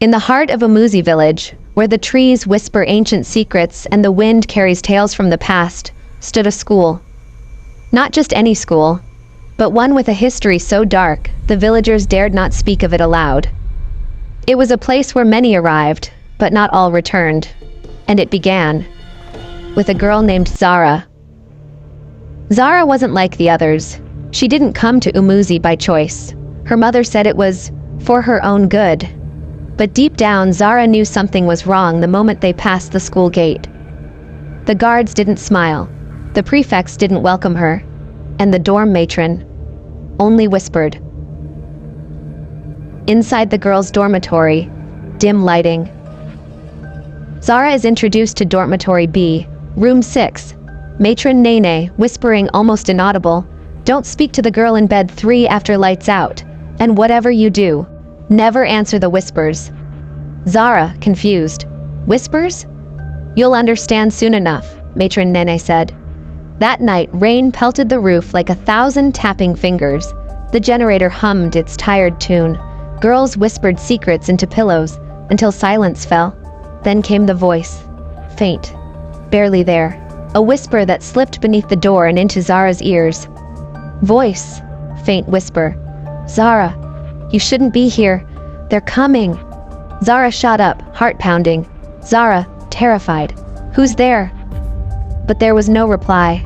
In the heart of Umuzi Village, where the trees whisper ancient secrets and the wind carries tales from the past, stood a school. Not just any school, but one with a history so dark, the villagers dared not speak of it aloud. It was a place where many arrived, but not all returned. And it began with a girl named Zara. Zara wasn't like the others. She didn't come to Umuzi by choice. Her mother said it was for her own good. But deep down, Zara knew something was wrong the moment they passed the school gate. The guards didn't smile, the prefects didn't welcome her, and the dorm matron only whispered. Inside the girls' dormitory, dim lighting. Zara is introduced to dormitory B, room 6. Matron Nene, whispering almost inaudible, "Don't speak to the girl in bed 3 after lights out, and whatever you do, never answer the whispers." Zara, confused. "Whispers? You'll understand soon enough," Matron Nene said. That night, rain pelted the roof like 1,000 tapping fingers. The generator hummed its tired tune. Girls whispered secrets into pillows until silence fell. Then came the voice. Faint. Barely there. A whisper that slipped beneath the door and into Zara's ears. Voice. Faint whisper. "Zara, you shouldn't be here. They're coming." Zara shot up, heart pounding. Zara, terrified. "Who's there?" But there was no reply.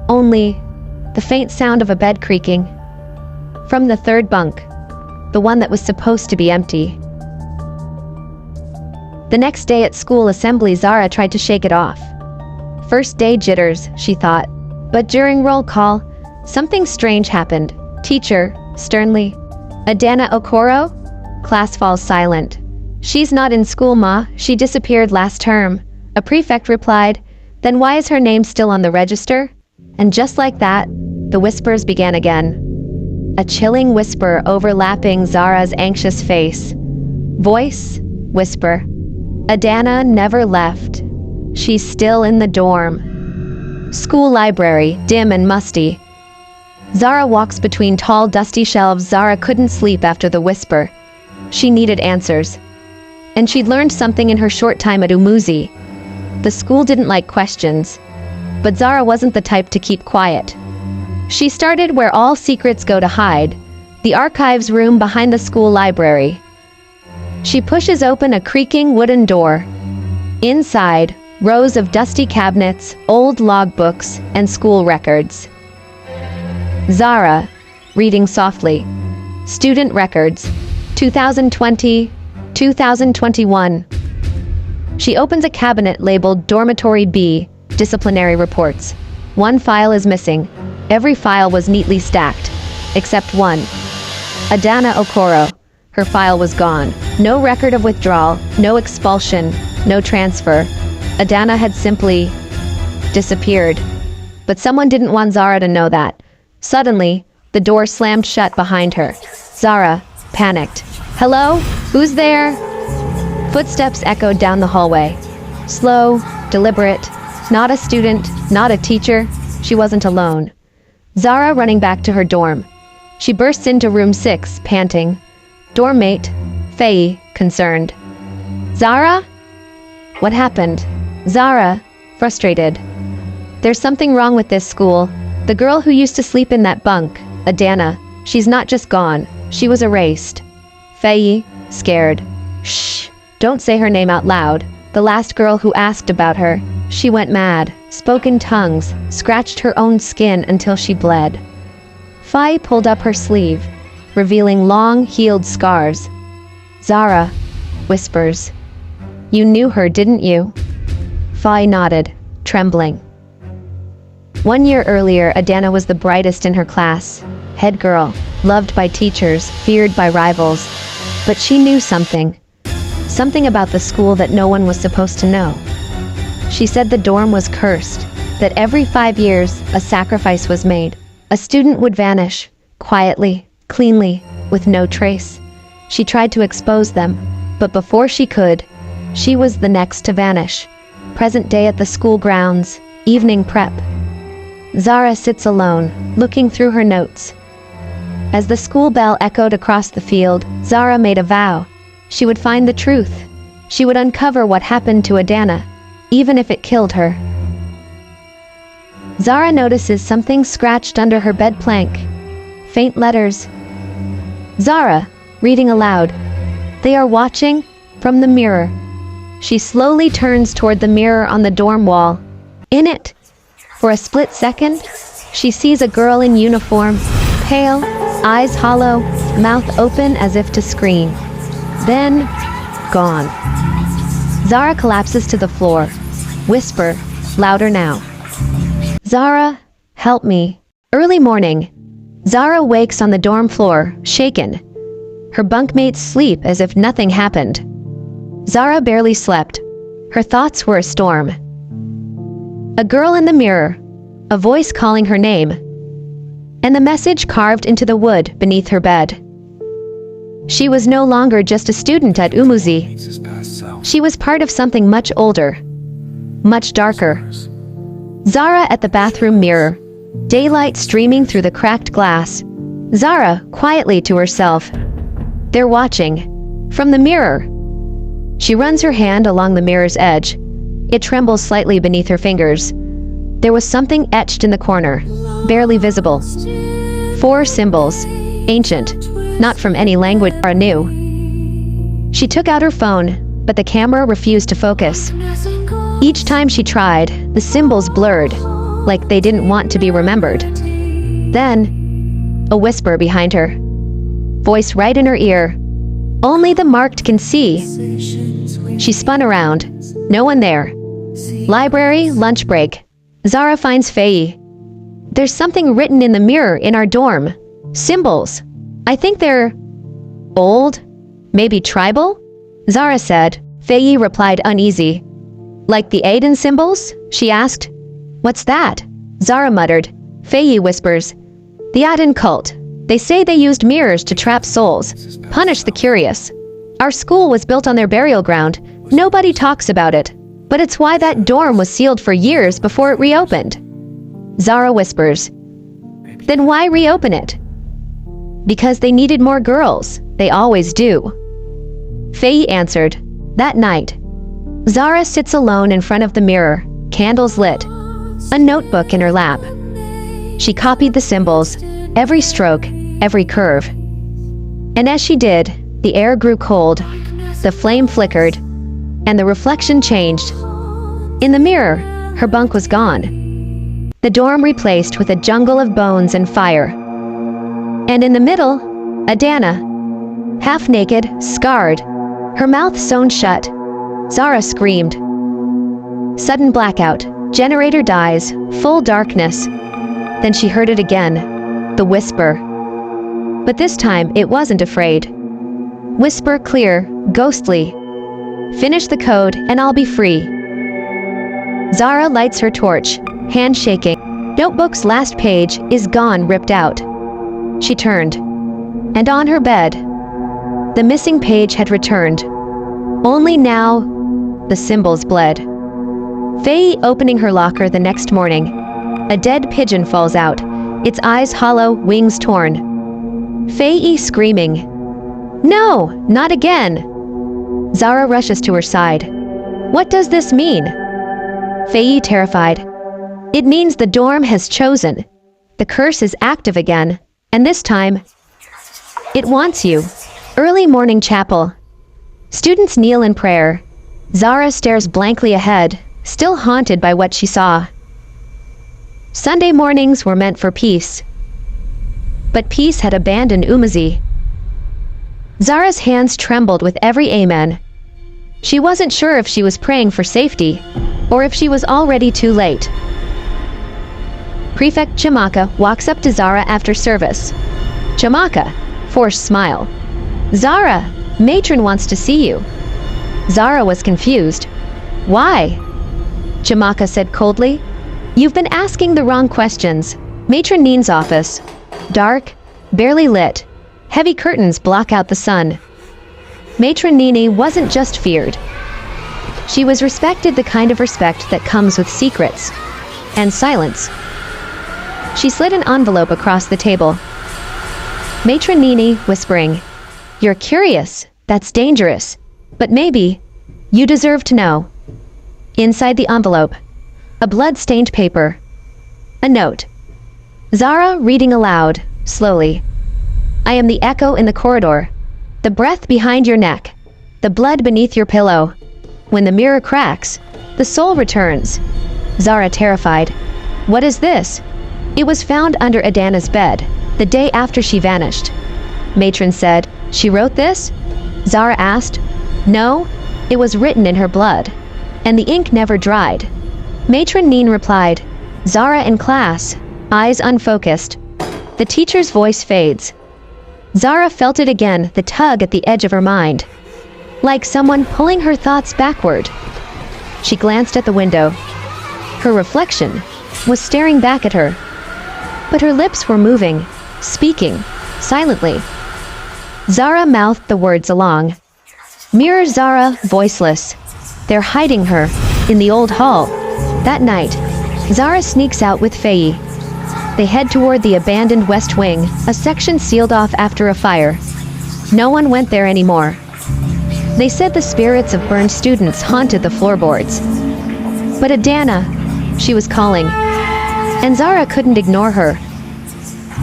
Only the faint sound of a bed creaking. From the third bunk, the one that was supposed to be empty. The next day at school assembly, Zara tried to shake it off. First day jitters, she thought. But during roll call, something strange happened. Teacher, sternly. "Adanna Okoro?" Class falls silent. "She's not in school, ma. She disappeared last term." A prefect replied, "Then why is her name still on the register?" And just like that, the whispers began again. A chilling whisper overlapping Zara's anxious face. Voice, whisper. "Adanna never left. She's still in the dorm." School library, dim and musty. Zara walks between tall, dusty shelves. Zara couldn't sleep after the whisper. She needed answers. And she'd learned something in her short time at Umuzi. The school didn't like questions. But Zara wasn't the type to keep quiet. She started where all secrets go to hide, the archives room behind the school library. She pushes open a creaking wooden door. Inside, rows of dusty cabinets, old logbooks, and school records. Zara, reading softly. Student records, 2020, 2021. She opens a cabinet labeled Dormitory B, Disciplinary Reports. One file is missing. Every file was neatly stacked, except one. Adanna Okoro. Her file was gone. No record of withdrawal, no expulsion, no transfer. Adanna had simply disappeared. But someone didn't want Zara to know that. Suddenly, the door slammed shut behind her. Zara, panicked. "Hello? Who's there?" Footsteps echoed down the hallway. Slow, deliberate. Not a student, not a teacher. She wasn't alone. Zara running back to her dorm. She bursts into room 6, panting. Dorm mate, Faye, concerned. "Zara? What happened?" Zara, frustrated. "There's something wrong with this school. The girl who used to sleep in that bunk, Adanna, she's not just gone, she was erased." Faye, scared. "Shh, don't say her name out loud. The last girl who asked about her, she went mad, spoke in tongues, scratched her own skin until she bled." Faye pulled up her sleeve, revealing long, healed scars. "Zara," whispers. "You knew her, didn't you?" Faye nodded, trembling. 1 year earlier, Adanna was the brightest in her class. Head girl, loved by teachers, feared by rivals. But she knew something. Something about the school that no one was supposed to know. She said the dorm was cursed, that every 5 years, a sacrifice was made. A student would vanish, quietly, cleanly, with no trace. She tried to expose them, but before she could, she was the next to vanish. Present day at the school grounds, evening prep. Zara sits alone, looking through her notes. As the school bell echoed across the field, Zara made a vow. She would find the truth. She would uncover what happened to Adanna, even if it killed her. Zara notices something scratched under her bed plank. Faint letters. Zara, reading aloud. They are watching from the mirror. She slowly turns toward the mirror on the dorm wall. In it, for a split second, she sees a girl in uniform, pale, eyes hollow, mouth open as if to scream. Then, gone. Zara collapses to the floor. Whisper, louder now. Zara, help me. Early morning. Zara wakes on the dorm floor, shaken. Her bunkmates sleep as if nothing happened. Zara barely slept. Her thoughts were a storm. A girl in the mirror, a voice calling her name, and the message carved into the wood beneath her bed. She was no longer just a student at Umuzi. She was part of something much older, much darker. Zara at the bathroom mirror, daylight streaming through the cracked glass. Zara quietly to herself. They're watching. From the mirror. She runs her hand along the mirror's edge. It trembles slightly beneath her fingers. There was something etched in the corner, barely visible. 4 symbols, ancient, not from any language Zara knew. She took out her phone, but the camera refused to focus. Each time she tried, the symbols blurred, like they didn't want to be remembered. Then, a whisper behind her. Voice right in her ear. Only the marked can see. She spun around. No one there. Library, lunch break. Zara finds Faye. There's something written in the mirror in our dorm. Symbols. I think they're old, maybe tribal? Zara said. Faye replied uneasy. Like the Aden symbols? She asked. What's that? Zara muttered. Faye whispers. The Adan cult. They say they used mirrors to trap souls, punish the curious. Our school was built on their burial ground. Nobody talks about it. But it's why that dorm was sealed for years before it reopened. Zara whispers. Then why reopen it? Because they needed more girls. They always do. Faye answered. That night, Zara sits alone in front of the mirror, candles lit, a notebook in her lap. She copied the symbols, every stroke, every curve. And as she did, the air grew cold, the flame flickered, and the reflection changed. In the mirror, her bunk was gone. The dorm replaced with a jungle of bones and fire. And in the middle, Adanna, half naked, scarred, her mouth sewn shut. Zara screamed. Sudden blackout, generator dies, full darkness. Then she heard it again, the whisper. But this time it wasn't afraid. Whisper clear, ghostly. Finish the code and I'll be free. Zara lights her torch, hand shaking. Notebook's last page is gone, ripped out. She turned. And on her bed, the missing page had returned. Only now, the symbols bled. Faye opening her locker the next morning. A dead pigeon falls out, its eyes hollow, wings torn. Faye screaming. No, not again. Zara rushes to her side. What does this mean? Faye terrified. It means the dorm has chosen. The curse is active again, and this time, it wants you. Early morning chapel. Students kneel in prayer. Zara stares blankly ahead, still haunted by what she saw. Sunday mornings were meant for peace. But peace had abandoned Umuzi. Zara's hands trembled with every amen. She wasn't sure if she was praying for safety, or if she was already too late. Prefect Chamaka walks up to Zara after service. Chamaka, forced smile. Zara, matron wants to see you. Zara was confused. Why? Chamaka said coldly. You've been asking the wrong questions. Matron Neen's office. Dark, barely lit. Heavy curtains block out the sun. Matron Nene wasn't just feared. She was respected, the kind of respect that comes with secrets and silence. She slid an envelope across the table. Matron Nene whispering, You're curious, That's dangerous. But maybe you deserve to know. Inside the envelope, a blood-stained paper. A note. Zara reading aloud, slowly. I am the echo in the corridor. The breath behind your neck. The blood beneath your pillow. When the mirror cracks, the soul returns. Zara terrified. What is this? It was found under Adanna's bed, the day after she vanished. Matron said, she wrote this? Zara asked. No, it was written in her blood, and the ink never dried. Matron Neen replied. Zara in class, eyes unfocused. The teacher's voice fades. Zara felt it again, the tug at the edge of her mind. Like someone pulling her thoughts backward. She glanced at the window. Her reflection was staring back at her. But her lips were moving, speaking, silently. Zara mouthed the words along. Mirror Zara, voiceless. They're hiding her, in the old hall. That night, Zara sneaks out with Faye. They head toward the abandoned West Wing, a section sealed off after a fire. No one went there anymore. They said the spirits of burned students haunted the floorboards. But Adanna, she was calling, and Zara couldn't ignore her.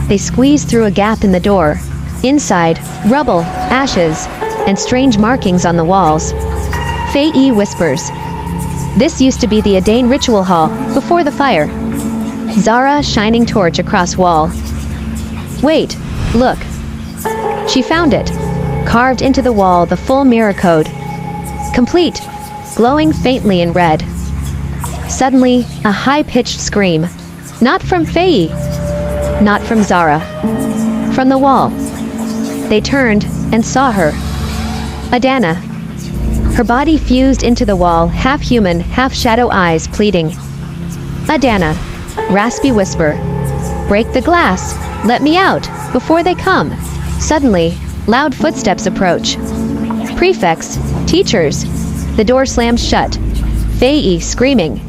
They squeezed through a gap in the door. Inside, rubble, ashes, and strange markings on the walls. Faye whispers. This used to be the Adanna ritual hall, before the fire. Zara shining torch across wall. Wait, look. She found it. Carved into the wall, the full mirror code. Complete, glowing faintly in red. Suddenly, a high-pitched scream. Not from Faye. Not from Zara. From the wall. They turned and saw her. Adanna. Her body fused into the wall, half human, half shadow eyes pleading. Adanna. Raspy whisper. Break the glass. Let me out, before they come. Suddenly, loud footsteps approach. Prefects, teachers. The door slams shut. Faye screaming.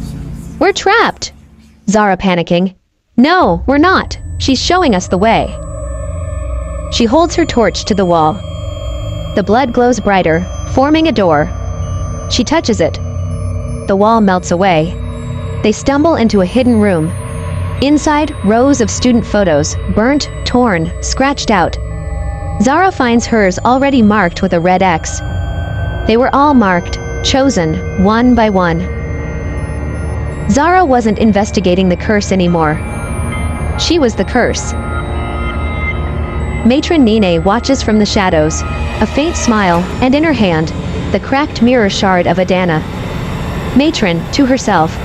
We're trapped. Zara panicking. No, we're not. She's showing us the way. She holds her torch to the wall. The blood glows brighter, forming a door. She touches it. The wall melts away. They stumble into a hidden room. Inside, rows of student photos, burnt, torn, scratched out. Zara finds hers already marked with a red X. They were all marked, chosen, one by one. Zara wasn't investigating the curse anymore. She was the curse. Matron Nene watches from the shadows, a faint smile, and in her hand, the cracked mirror shard of Adanna. Matron, to herself,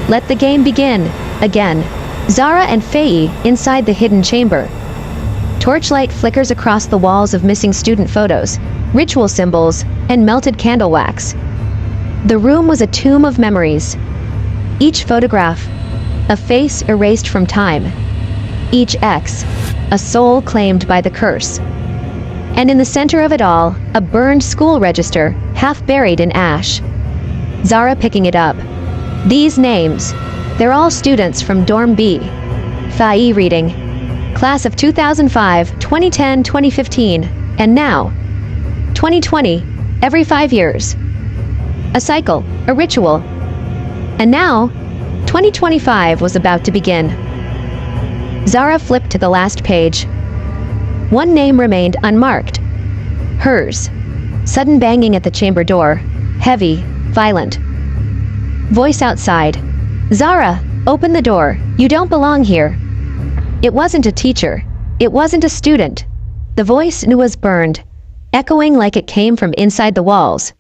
let the game begin, again. Zara and Faye inside the hidden chamber. Torchlight flickers across the walls of missing student photos, ritual symbols, and melted candle wax. The room was a tomb of memories. Each photograph, a face erased from time. Each X, a soul claimed by the curse. And in the center of it all, a burned school register, half buried in ash. Zara picking it up. These names, they're all students from Dorm B. Faye reading. Class of 2005, 2010, 2015, and now. 2020, every 5 years. A cycle, a ritual. And now, 2025 was about to begin. Zara flipped to the last page. One name remained unmarked. Hers. Sudden banging at the chamber door. Heavy, violent. Voice outside. Zara, open the door. You don't belong here. It wasn't a teacher. It wasn't a student. The voice was burned, echoing like it came from inside the walls.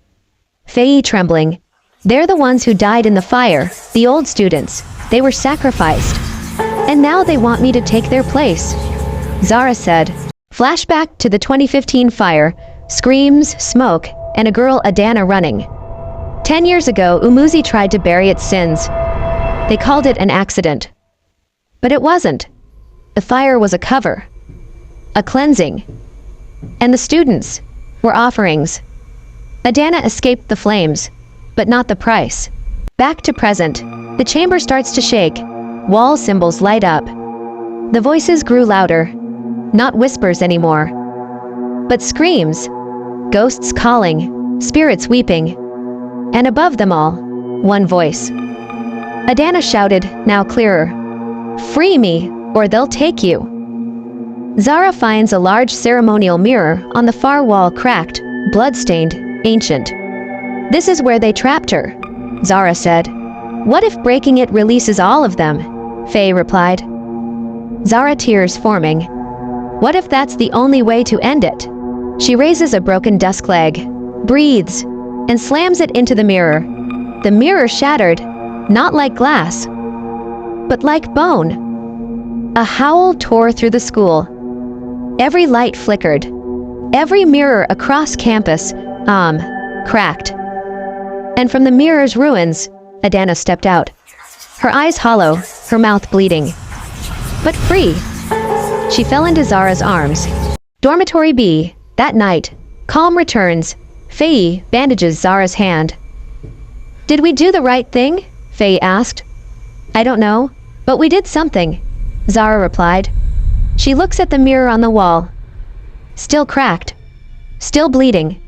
Faye trembling. They're the ones who died in the fire, the old students. They were sacrificed. And now they want me to take their place. Zara said. Flashback to the 2015 fire, screams, smoke, and a girl Adanna running. 10 years ago, Umuzi tried to bury its sins. They called it an accident. But it wasn't. The fire was a cover. A cleansing. And the students were offerings. Adanna escaped the flames, but not the price. Back to present. The chamber starts to shake. Wall symbols light up. The voices grew louder. Not whispers anymore, but screams. ghosts calling, spirits weeping. And above them all, one voice. Adanna shouted, now clearer. Free me, or they'll take you. Zara finds a large ceremonial mirror on the far wall, cracked, blood-stained, ancient. This is where they trapped her, Zara said. What if breaking it releases all of them? Faye replied. Zara, tears forming. What if that's the only way to end it? She raises a broken desk leg, breathes, and slams it into the mirror. The mirror shattered, not like glass, but like bone. A howl tore through the school. Every light flickered. Every mirror across campus, cracked. And from the mirror's ruins, Adanna stepped out. Her eyes hollow, her mouth bleeding. But free. She fell into Zara's arms. Dormitory B, that night. Calm returns. Faye bandages Zara's hand. Did we do the right thing? Faye asked. I don't know, but we did something, Zara replied. She looks at the mirror on the wall. Still cracked. Still bleeding.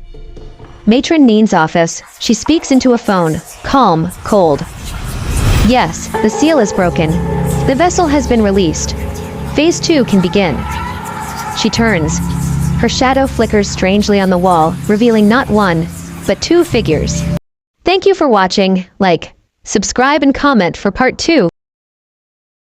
Matron Neen's office. She speaks into a phone, calm, cold. Yes, the seal is broken. The vessel has been released. Phase 2 can begin. She turns. Her shadow flickers strangely on the wall, revealing not one, but 2 figures. Thank you for watching. Like, subscribe and comment for part 2.